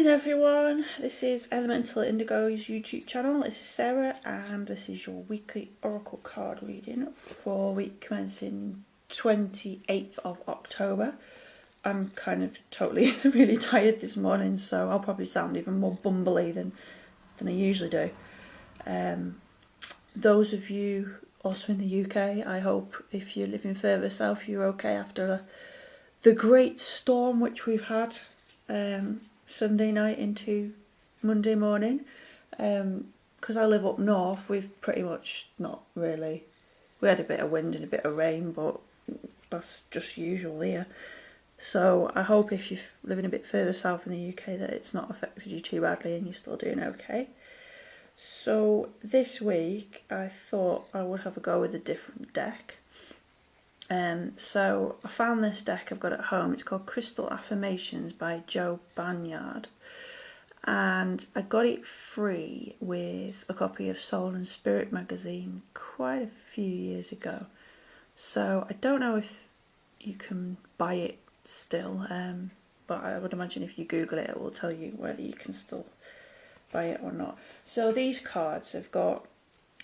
morning everyone, this is Elemental Indigo's YouTube channel. This is Sarah and this is your weekly oracle card reading for week commencing 28th of October. I'm kind of totally really tired this morning, so I'll probably sound even more bumbly than I usually do. Those of you also in the UK, I hope if you're living further south you're okay after the great storm which we've had Sunday night into Monday morning. Because I live up north, we've pretty much not really, we had a bit of wind and a bit of rain, but that's just usual here. So I hope if you're living a bit further south in the UK that it's not affected you too badly and you're still doing okay. So this week I thought I would have a go with a different deck. So I found this deck I've got at home. It's called Crystal Affirmations by Joe Banyard, and I got it free with a copy of Soul and Spirit magazine quite a few years ago. So I don't know if you can buy it still, but I would imagine if you Google it, it will tell you whether you can still buy it or not. So these cards have got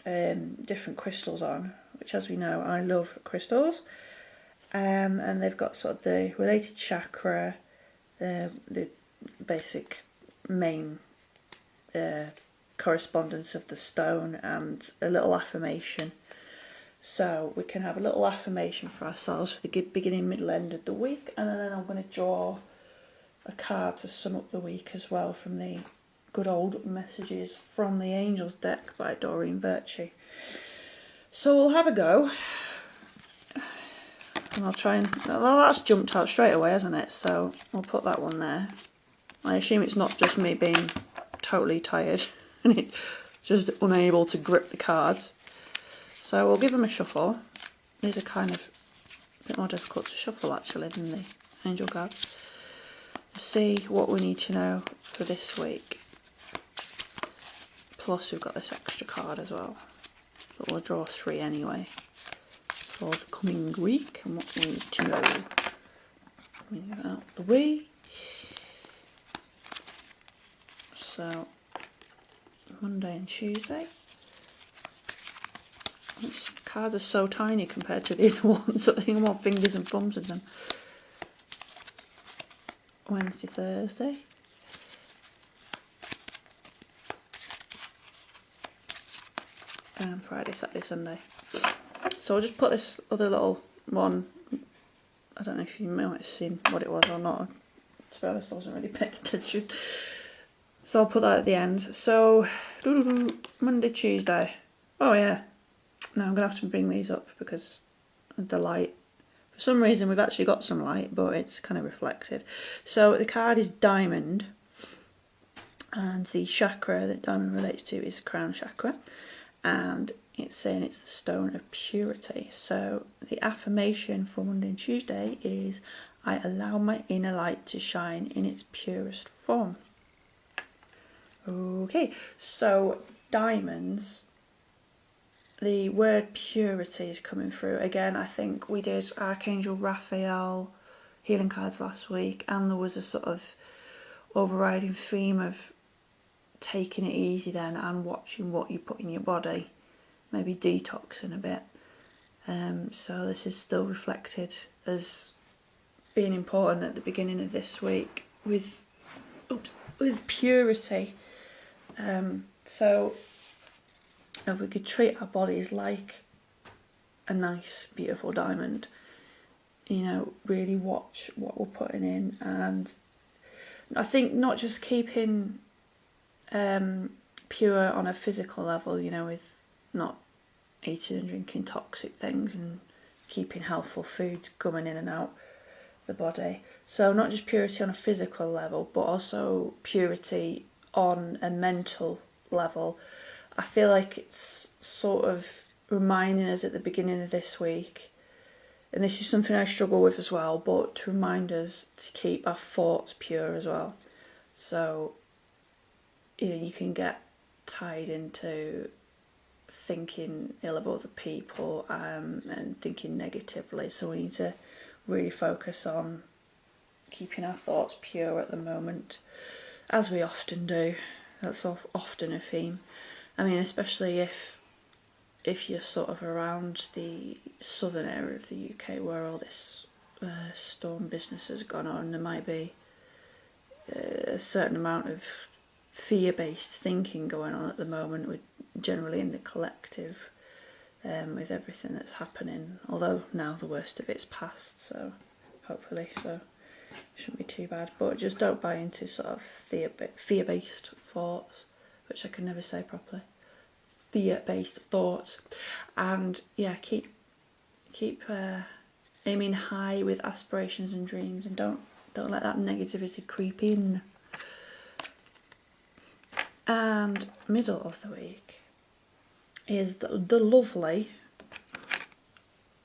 different crystals on, which, as we know, I love crystals, and they've got sort of the related chakra, the basic main correspondence of the stone, and a little affirmation. So we can have a little affirmation for ourselves for the beginning, middle, end of the week, and then I'm going to draw a card to sum up the week as well from the good old Messages from the Angels deck by Doreen Virtue. So we'll have a go, and I'll try and, well, that's jumped out straight away, hasn't it? So I'll put that one there. I assume it's not just me being totally tired and just unable to grip the cards. So we'll give them a shuffle. These are kind of a bit more difficult to shuffle actually than the angel cards. Let's see what we need to know for this week. Plus we've got this extra card as well. But we'll draw 3 anyway for the coming week and what we need to know. Bring that out the way. So Monday and Tuesday. These cards are so tiny compared to the other ones. I think I'm more fingers and thumbs with them. Wednesday, Thursday. And Friday, Saturday, Sunday. So I'll just put this other little one, I don't know if you might have seen what it was or not, to be honest I wasn't really paying attention. So I'll put that at the end. So, Monday, Tuesday. Oh yeah, now I'm going to have to bring these up because of the light. For some reason we've actually got some light, but it's kind of reflected. So the card is Diamond, and the chakra that Diamond relates to is Crown Chakra. And it's saying it's the stone of purity. So the affirmation for Monday and Tuesday is, I allow my inner light to shine in its purest form. Okay, so diamonds, the word purity is coming through. Again, I think we did Archangel Raphael healing cards last week, and there was a sort of overriding theme of taking it easy then and watching what you put in your body, maybe detoxing a bit. So this is still reflected as being important at the beginning of this week with purity. So if we could treat our bodies like a nice beautiful diamond, you know, really watch what we're putting in. And I think not just keeping pure on a physical level, you know, with not eating and drinking toxic things and keeping healthful foods coming in and out the body. So not just purity on a physical level, but also purity on a mental level. I feel like it's sort of reminding us at the beginning of this week, and this is something I struggle with as well, but to remind us to keep our thoughts pure as well. So you know, you can get tied into thinking ill of other people and thinking negatively, so we need to really focus on keeping our thoughts pure at the moment. as we often do, that's often a theme. I mean, especially if you're sort of around the southern area of the UK where all this storm business has gone on, there might be a certain amount of fear-based thinking going on at the moment, with generally in the collective, with everything that's happening. Although now the worst of it's past, so hopefully, so it shouldn't be too bad. But just don't buy into sort of fear-based thoughts, which I can never say properly. Fear-based thoughts, and yeah, keep aiming high with aspirations and dreams, and don't let that negativity creep in. And middle of the week is the lovely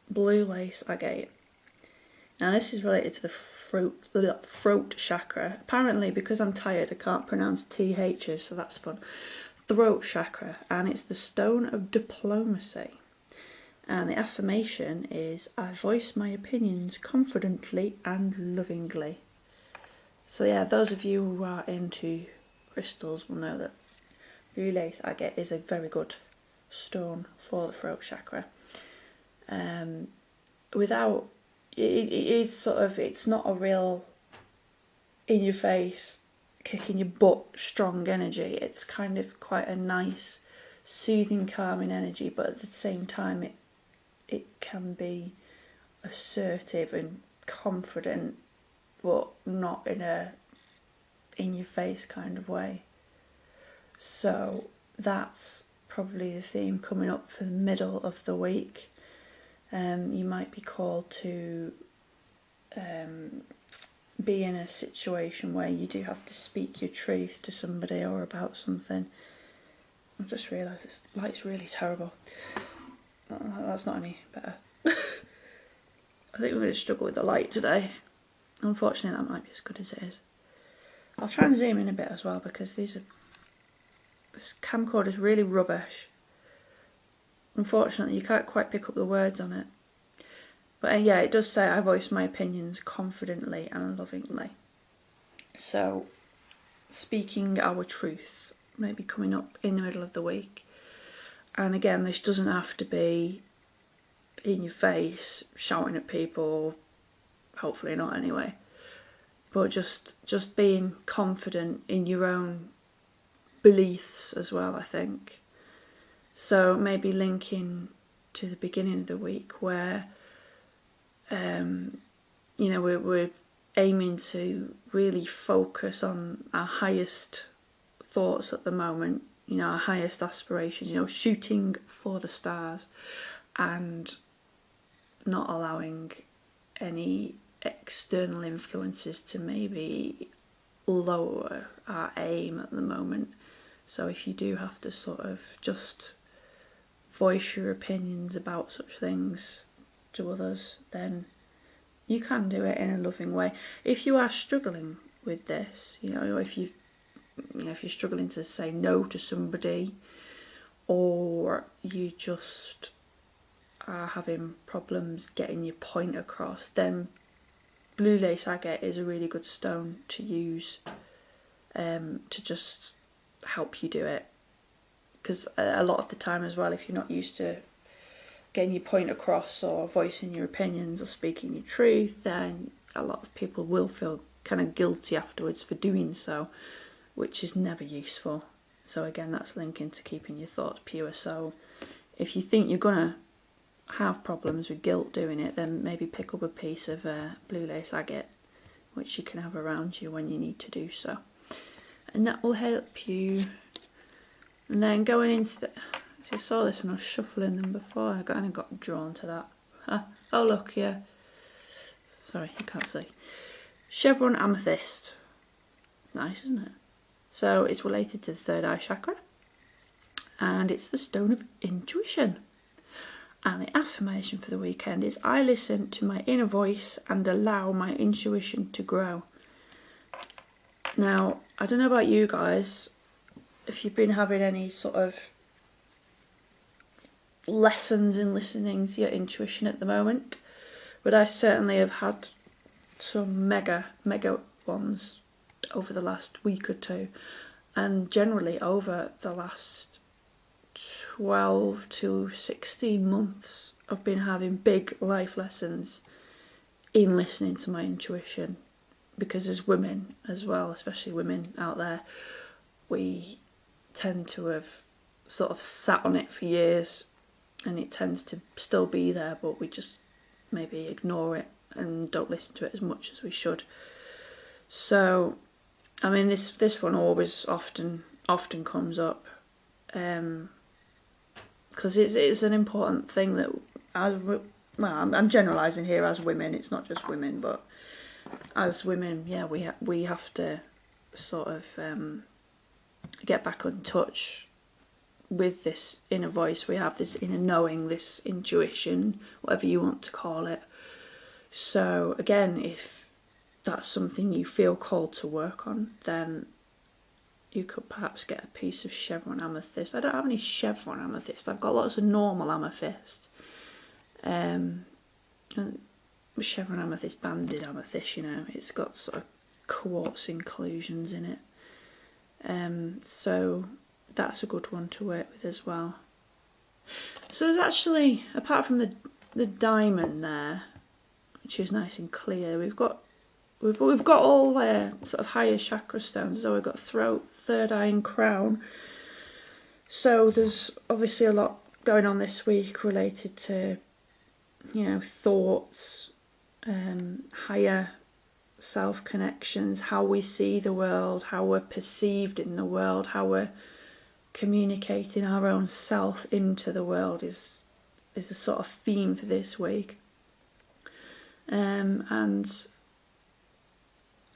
blue lace agate. Now this is related to the throat chakra. Apparently, because I'm tired, I can't pronounce THs, so that's fun. Throat chakra, and it's the stone of diplomacy. And the affirmation is, I voice my opinions confidently and lovingly. So yeah, those of you who are into crystals will know that blue lace agate is a very good stone for the throat chakra. Without, it is sort of, it's not a real in your face, kicking your butt strong energy. It's kind of quite a nice, soothing, calming energy, but at the same time it can be assertive and confident, but not in a in your face kind of way. So that's probably the theme coming up for the middle of the week. You might be called to be in a situation where you do have to speak your truth to somebody or about something. I've just realised this light's really terrible. That's not any better. I think we're going to struggle with the light today. Unfortunately, that might be as good as it is. I'll try and zoom in a bit as well, because this camcorder is really rubbish. Unfortunately, you can't quite pick up the words on it. But yeah, it does say I voice my opinions confidently and lovingly. So, speaking our truth may be coming up in the middle of the week. And again, this doesn't have to be in your face, shouting at people, hopefully not anyway. But just being confident in your own beliefs as well, I think. So maybe linking to the beginning of the week where, you know, we're aiming to really focus on our highest thoughts at the moment, you know, our highest aspirations, you know, shooting for the stars, and not allowing any external influences to maybe lower our aim at the moment. So if you do have to sort of just voice your opinions about such things to others, then you can do it in a loving way. If you are struggling with this, you know, if you're struggling to say no to somebody, or you just are having problems getting your point across, then blue lace agate is a really good stone to use to just help you do it. Because a lot of the time as well, if you're not used to getting your point across or voicing your opinions or speaking your truth, then a lot of people will feel kind of guilty afterwards for doing so, which is never useful. So again, that's linking to keeping your thoughts pure. So if you think you're going to have problems with guilt doing it, then maybe pick up a piece of blue lace agate, which you can have around you when you need to do so. And that will help you. And then going into the... I saw this when I was shuffling them before. I kind of got drawn to that. Oh look, yeah. Sorry, you can't see. Chevron amethyst. Nice, isn't it? So it's related to the third eye chakra. And it's the stone of intuition. And the affirmation for the weekend is, I listen to my inner voice and allow my intuition to grow. Now, I don't know about you guys, if you've been having any sort of lessons in listening to your intuition at the moment, but I certainly have had some mega ones over the last week or two, and generally over the last 12 to 16 months I've been having big life lessons in listening to my intuition, because as women as well, especially women out there, we tend to have sort of sat on it for years, and it tends to still be there, but we just maybe ignore it and don't listen to it as much as we should. So I mean, this one always often comes up, because it's an important thing that, I'm generalising here as women. It's not just women, but as women, yeah, we have to sort of get back in touch with this inner voice. We have this inner knowing, this intuition, whatever you want to call it. So again, if that's something you feel called to work on, then you could perhaps get a piece of chevron amethyst. I don't have any chevron amethyst. I've got lots of normal amethyst. Chevron amethyst, banded amethyst, you know, it's got sort of quartz inclusions in it. So that's a good one to work with as well. So there's actually, apart from the diamond there, which is nice and clear, we've got all the sort of higher chakra stones. So we've got throat, third eye and crown. So there's obviously a lot going on this week related to, you know, thoughts, higher self connections, how we see the world, how we're perceived in the world, how we're communicating our own self into the world is a sort of theme for this week. And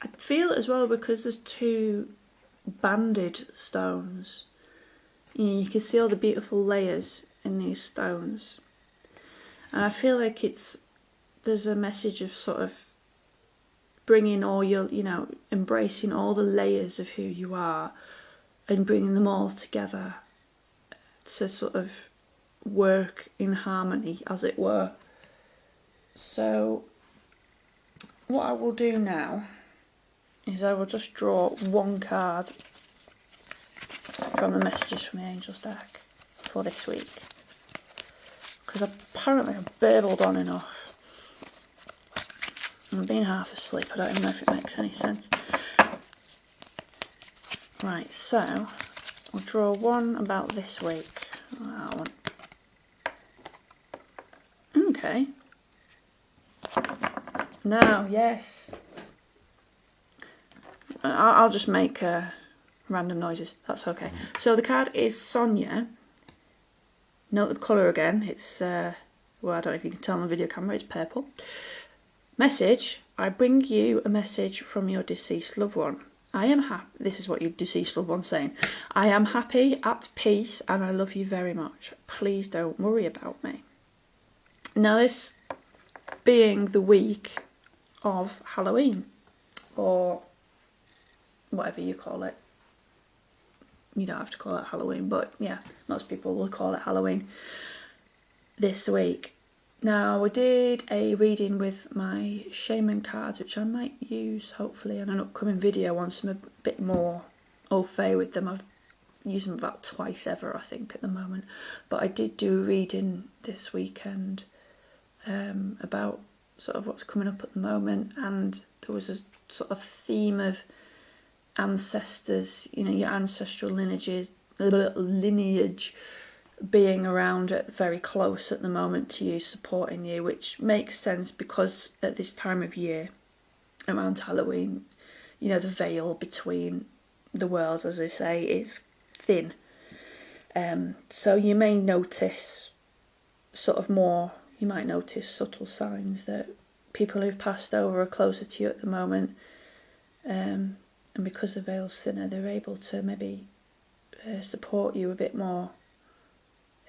I feel as well, because there's two banded stones, you can see all the beautiful layers in these stones, and I feel like there's a message of sort of bringing all your, you know, embracing all the layers of who you are and bringing them all together to sort of work in harmony, as it were. So what I will do now is I will just draw one card from the messages from the Angels deck for this week, because apparently I've burbled on enough. I'm being half asleep, I don't even know if it makes any sense. Right, so I'll draw one about this week. That one. Okay. Now, yes. I'll just make random noises, that's okay. So the card is Sonia. Note the colour again, it's, well, I don't know if you can tell on the video camera, it's purple. Message: I bring you a message from your deceased loved one. I am happy, this is what your deceased loved one's saying. I am happy, at peace, and I love you very much. Please don't worry about me. Now, this being the week of Halloween, or whatever you call it. You don't have to call it Halloween, but yeah, most people will call it Halloween this week. Now, we did a reading with my shaman cards, which I might use hopefully in an upcoming video once I'm a bit more au fait with them. I've used them about twice ever, I think, at the moment. But I did do a reading this weekend about sort of what's coming up at the moment, and there was a sort of theme of ancestors, you know, your ancestral lineage being around very close at the moment to you, supporting you, which makes sense because at this time of year, around Halloween, you know, the veil between the worlds, as they say, is thin. So you may notice sort of more, you might notice subtle signs that people who've passed over are closer to you at the moment, and because the veil's thinner, they're able to maybe support you a bit more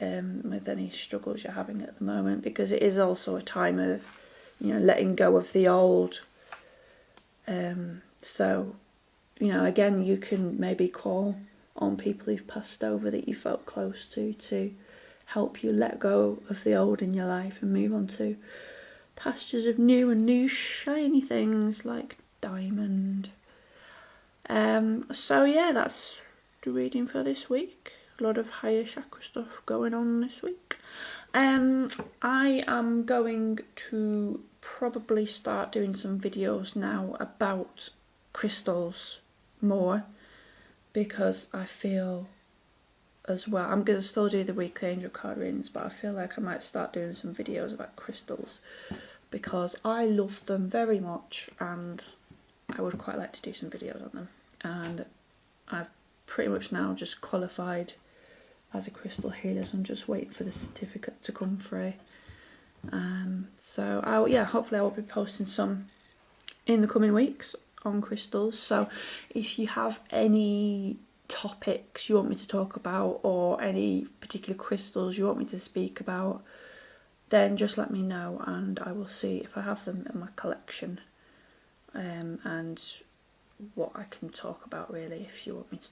with any struggles you're having at the moment, because it is also a time of, you know, letting go of the old. So, you know, again, you can maybe call on people who've passed over that you felt close to help you let go of the old in your life and move on to pastures of new and new shiny things like diamond, So yeah, that's the reading for this week. A lot of higher chakra stuff going on this week. I am going to probably start doing some videos now about crystals more, because I feel as well, I'm going to still do the weekly angel card readings, but I feel like I might start doing some videos about crystals because I love them very much and I would quite like to do some videos on them. And I've pretty much now just qualified as a crystal healer, so I'm just waiting for the certificate to come through. So yeah, hopefully I will be posting some in the coming weeks on crystals. So if you have any topics you want me to talk about or any particular crystals you want me to speak about, then just let me know and I will see if I have them in my collection, and what I can talk about really, if you want me to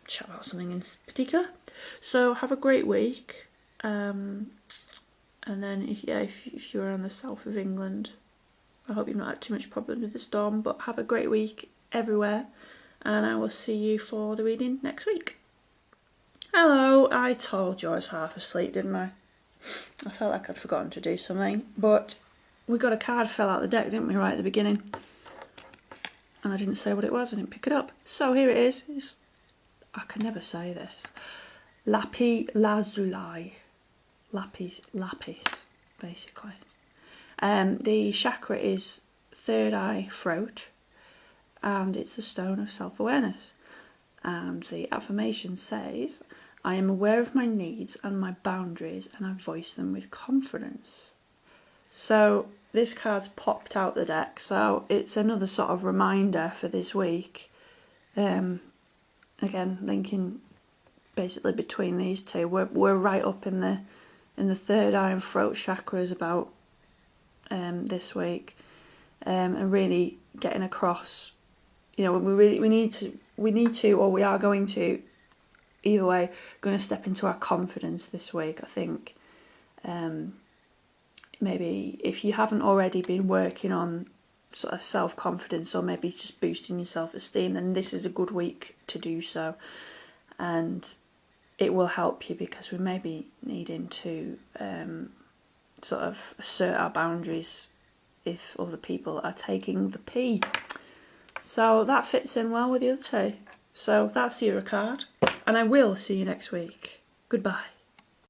chat about something in particular. So have a great week, and then if you're on the south of England, I hope you've not had too much problem with the storm, but have a great week everywhere, and I will see you for the reading next week. Hello, I told you I was half asleep, didn't I? I felt like I'd forgotten to do something, but we got a card fell out the deck, didn't we, right at the beginning? And I didn't say what it was, I didn't pick it up. So here it is. I can never say this. Lapi lazuli. Lapis, basically. The chakra is third eye, throat, and it's a stone of self-awareness. And the affirmation says, I am aware of my needs and my boundaries and I voice them with confidence. So this card's popped out the deck, so it's another sort of reminder for this week. Again, linking basically between these two. We're right up in the third eye and throat chakras about this week, and really getting across, you know, we need to, or we are going to, either way, going to step into our confidence this week. I think maybe if you haven't already been working on sort of self-confidence, or maybe just boosting your self-esteem, then this is a good week to do so, and it will help you because we may be needing to sort of assert our boundaries if other people are taking the pee. So that fits in well with the other two. So that's your card, and I will see you next week. Goodbye.